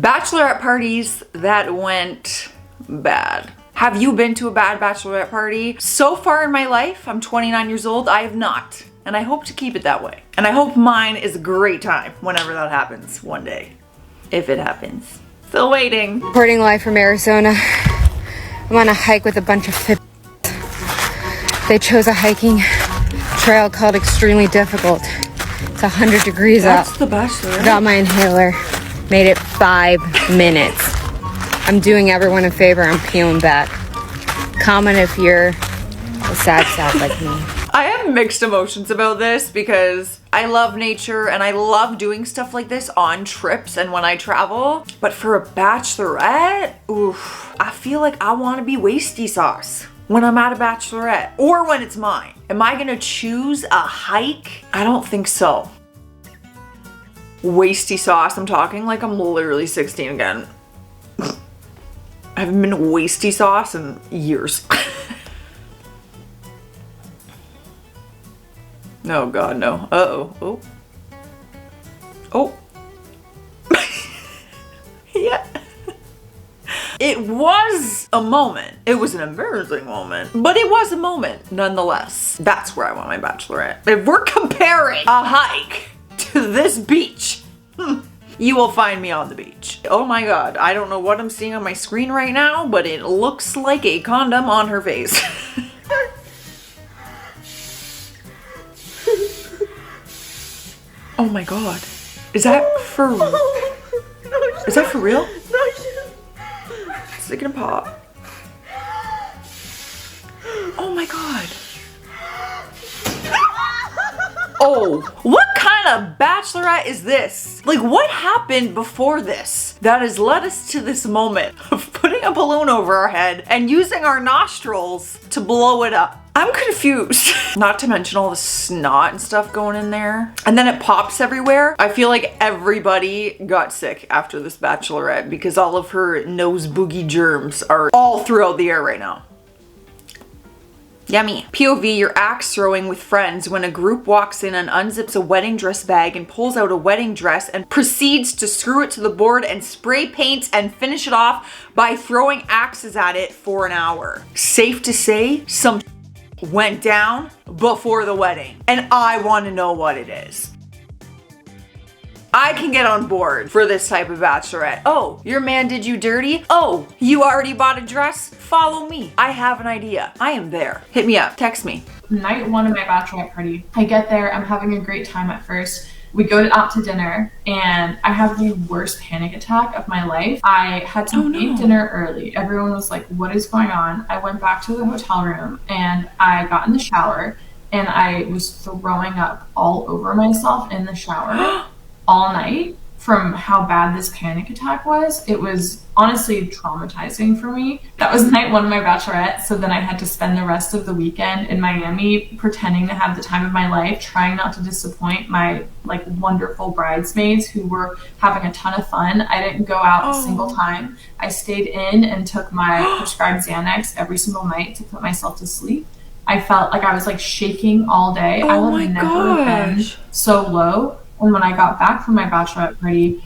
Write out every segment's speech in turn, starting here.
Bachelorette parties that went bad. Have you been to a bad bachelorette party? So far in my life, I'm 29 years old, I have not. And I hope to keep it that way. And I hope mine is a great time whenever that happens one day. If it happens. Still waiting. Reporting live from Arizona. I'm on a hike with a bunch of fit. They chose a hiking trail called Extremely Difficult. It's 100 degrees out. That's the Bachelorette. Got my inhaler. Made it 5 minutes. I'm doing everyone a favor. I'm peeling back. Comment if you're a sad sap like me. I have mixed emotions about this because I love nature and I love doing stuff like this on trips and when I travel. But for a bachelorette, oof, I feel like I want to be wasty sauce when I'm at a bachelorette or when it's mine. Am I gonna choose a hike? I don't think so. Wasty sauce, I'm talking like I'm literally 16 again. I haven't been wasty sauce in years. Oh God, no. Uh-oh. Oh. Yeah. It was a moment. It was an embarrassing moment, but it was a moment nonetheless. That's where I want my bachelorette. If we're comparing a hike to this beach, you will find me on the beach. Oh my God, I don't know what I'm seeing on my screen right now, but it looks like a condom on her face. Oh my God. Is that for real? Is it gonna pop? Oh my God. Oh, what kind of bachelorette is this? Like, what happened before this that has led us to this moment of putting a balloon over our head and using our nostrils to blow it up? I'm confused. Not to mention all the snot and stuff going in there. And then it pops everywhere. I feel like everybody got sick after this bachelorette because all of her nose boogie germs are all throughout the air right now. Yummy. POV, you're axe throwing with friends when a group walks in and unzips a wedding dress bag and pulls out a wedding dress and proceeds to screw it to the board and spray paint and finish it off by throwing axes at it for an hour. Safe to say, some went down before the wedding, and I want to know what it is. I can get on board for this type of bachelorette. Oh, your man did you dirty? Oh, you already bought a dress? Follow me. I have an idea. I am there. Hit me up. Text me. Night one of my bachelorette party. I get there. I'm having a great time at first. We go out to dinner and I have the worst panic attack of my life. I had to eat dinner early. Everyone was like, what is going on? I went back to the hotel room and I got in the shower and I was throwing up all over myself in the shower all night from how bad this panic attack was. It was honestly traumatizing for me. That was night one of my bachelorette. So then I had to spend the rest of the weekend in Miami pretending to have the time of my life, trying not to disappoint my like wonderful bridesmaids who were having a ton of fun. I didn't go out a single time. I stayed in and took my prescribed Xanax every single night to put myself to sleep. I felt like I was like shaking all day. I have never been so low. And when I got back from my bachelorette party,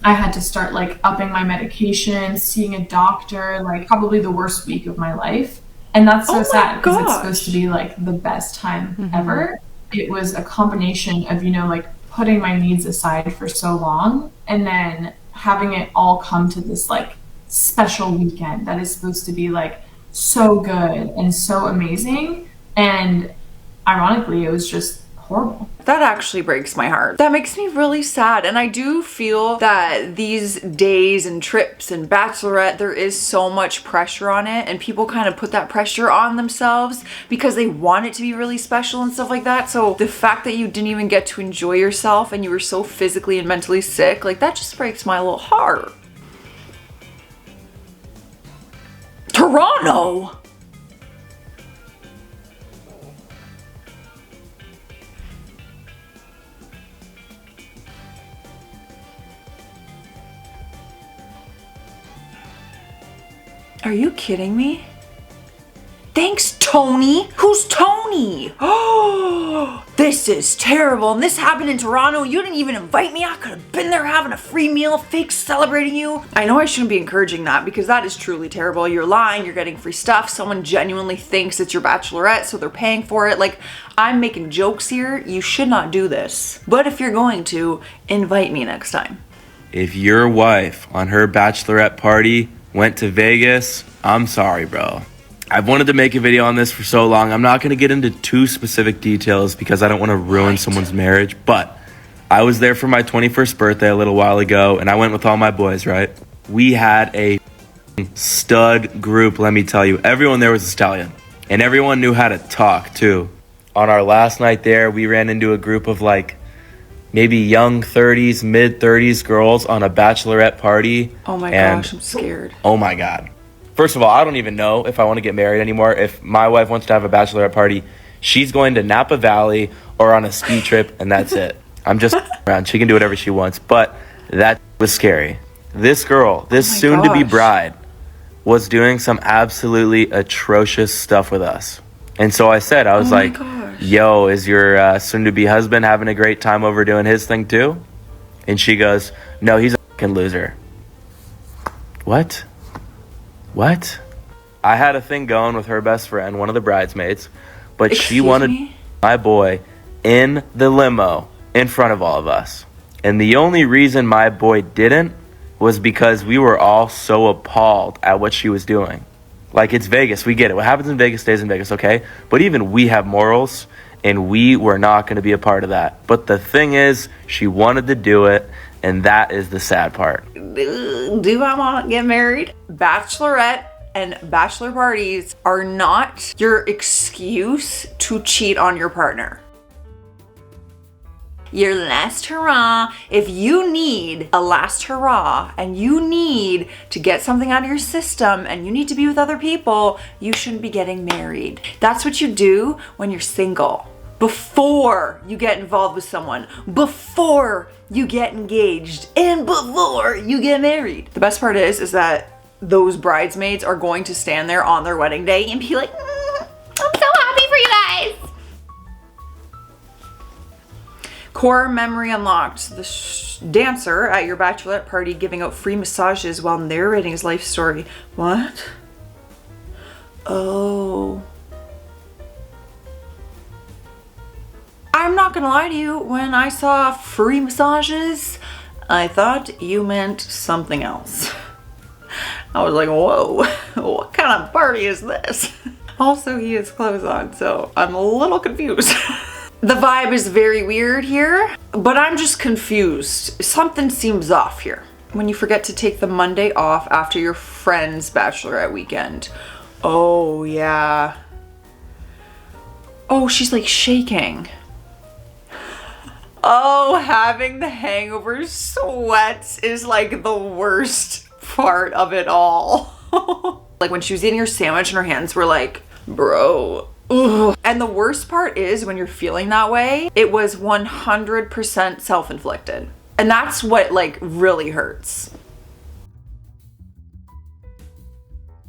I had to start like upping my medication, seeing a doctor, like probably the worst week of my life. And that's so sad because it's supposed to be like the best time ever. It was a combination of, you know, like putting my needs aside for so long and then having it all come to this like special weekend that is supposed to be like so good and so amazing. And ironically, it was just horrible. That actually breaks my heart. That makes me really sad. And I do feel that these days and trips and bachelorette, there is so much pressure on it and people kind of put that pressure on themselves because they want it to be really special and stuff like that. So the fact that you didn't even get to enjoy yourself and you were so physically and mentally sick, like that just breaks my little heart. Toronto! Are you kidding me? Thanks, Tony. Who's Tony? Oh, this is terrible. And this happened in Toronto. You didn't even invite me. I could have been there having a free meal, fake celebrating you. I know I shouldn't be encouraging that because that is truly terrible. You're lying. You're getting free stuff. Someone genuinely thinks it's your bachelorette, so they're paying for it. Like, I'm making jokes here. You should not do this. But if you're going to, invite me next time. If your wife on her bachelorette party went to Vegas, I'm sorry, bro. I've wanted to make a video on this for so long. I'm not going to get into too specific details because I don't want to ruin someone's marriage, but I was there for my 21st birthday a little while ago, and I went with all my boys, right? We had a stud group, let me tell you. Everyone there was a stallion, and everyone knew how to talk, too. On our last night there, we ran into a group of, like, maybe young 30s, mid 30s girls on a bachelorette party. Oh my gosh, I'm scared. Oh my God. First of all, I don't even know if I want to get married anymore. If my wife wants to have a bachelorette party, she's going to Napa Valley or on a ski trip, and that's it. I'm just around. She can do whatever she wants, but that was scary. This girl, this soon-to-be bride, was doing some absolutely atrocious stuff with us. And so I said, I was like, yo, is your soon-to-be husband having a great time over doing his thing too? And she goes, no, he's a fucking loser. What? I had a thing going with her best friend, one of the bridesmaids, but she wanted my boy in the limo in front of all of us. And the only reason my boy didn't was because we were all so appalled at what she was doing. Like, it's Vegas. We get it. What happens in Vegas stays in Vegas, okay? But even we have morals, and we were not going to be a part of that. But the thing is, she wanted to do it, and that is the sad part. Do I want to get married? Bachelorette and bachelor parties are not your excuse to cheat on your partner. Your last hurrah. If you need a last hurrah and you need to get something out of your system and you need to be with other people, you shouldn't be getting married. That's what you do when you're single. Before you get involved with someone, before you get engaged, and before you get married. The best part is that those bridesmaids are going to stand there on their wedding day and be like, I'm so happy for you guys. Core memory unlocked. The dancer at your bachelorette party giving out free massages while narrating his life story. What? Oh. I'm not gonna lie to you, when I saw free massages, I thought you meant something else. I was like, whoa, what kind of party is this? Also, he has clothes on, so I'm a little confused. The vibe is very weird here, but I'm just confused. Something seems off here. When you forget to take the Monday off after your friend's bachelorette weekend. Oh, yeah. Oh, she's like shaking. Oh, having the hangover sweats is like the worst part of it all. Like when she was eating her sandwich and her hands were like, bro. Ugh. And the worst part is when you're feeling that way, it was 100% self-inflicted. And that's what like really hurts.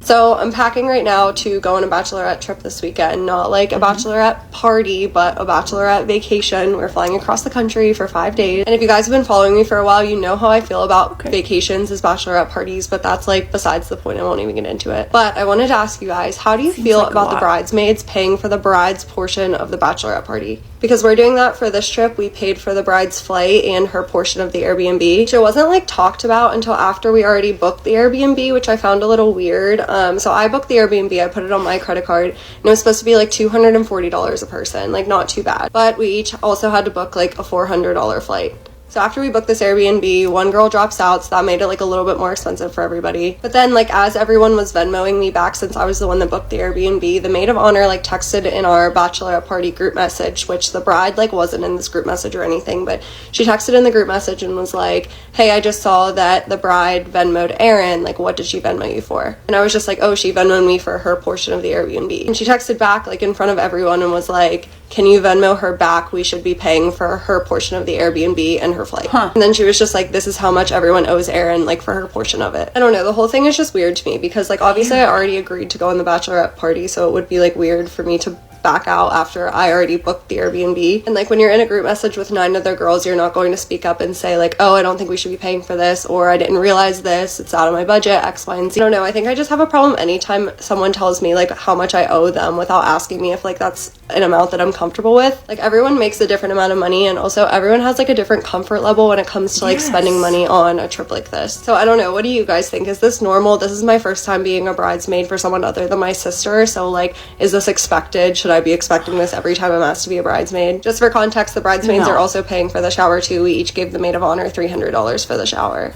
So I'm packing right now to go on a bachelorette trip this weekend. Not like a bachelorette party, but a bachelorette vacation. We're flying across the country for 5 days. And if you guys have been following me for a while, you know how I feel about vacations as bachelorette parties, but that's like besides the point. I won't even get into it. But I wanted to ask you guys, how do you feel about the bridesmaids paying for the bride's portion of the bachelorette party? Because we're doing that for this trip. We paid for the bride's flight and her portion of the Airbnb, which it wasn't like talked about until after we already booked the Airbnb, which I found a little weird. So I booked the Airbnb, I put it on my credit card, and it was supposed to be like $240 a person, like not too bad. But we each also had to book like a $400 flight. So after we booked this Airbnb, one girl drops out, so that made it like a little bit more expensive for everybody. But then like as everyone was Venmoing me back, since I was the one that booked the Airbnb, the maid of honor like texted in our bachelorette party group message, which the bride like wasn't in this group message or anything, but she texted in the group message and was like, hey, I just saw that the bride Venmoed Aaron, like what did she Venmo you for? And I was just like, oh, she Venmoed me for her portion of the Airbnb. And she texted back like in front of everyone and was like, can you Venmo her back? We should be paying for her portion of the Airbnb and her flight. And then she was just like, this is how much everyone owes Erin, like for her portion of it. I don't know, the whole thing is just weird to me because like obviously I already agreed to go on the bachelorette party, so it would be like weird for me to back out after I already booked the Airbnb. And like when you're in a group message with 9 other girls, you're not going to speak up and say like, oh, I don't think we should be paying for this, or I didn't realize this, it's out of my budget, X, Y, and Z. I don't know, I think I just have a problem anytime someone tells me like how much I owe them without asking me if like that's an amount that I'm comfortable with. Like everyone makes a different amount of money, and also everyone has like a different comfort level when it comes to like spending money on a trip like this. So I don't know, what do you guys think? Is this normal? This is my first time being a bridesmaid for someone other than my sister, so like is this expected? Should I be expecting this every time I'm asked to be a bridesmaid? Just for context, the bridesmaids are also paying for the shower too. We each gave the maid of honor $300 for the shower.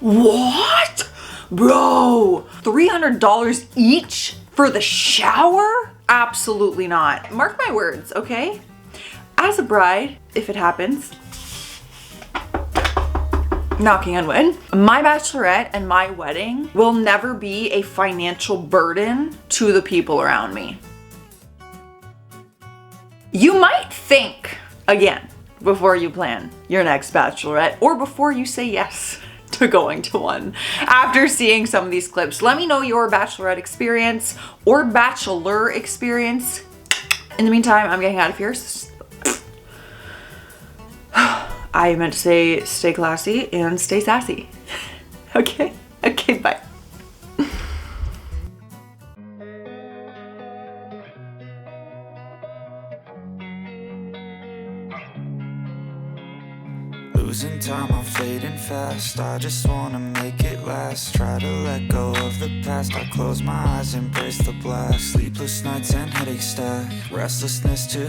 What? Bro, $300 each for the shower? Absolutely not. Mark my words, okay? As a bride, if it happens, knocking on wood, my bachelorette and my wedding will never be a financial burden to the people around me. You might think again before you plan your next bachelorette or before you say yes to going to one. After seeing some of these clips, let me know your bachelorette experience or bachelor experience. In the meantime, I'm getting out of here. I meant to say stay classy and stay sassy. Okay, bye. Losing time, I'm fading fast. I just wanna make it last. Try to let go of the past. I close my eyes, embrace the blast. Sleepless nights and headaches stack. Restlessness to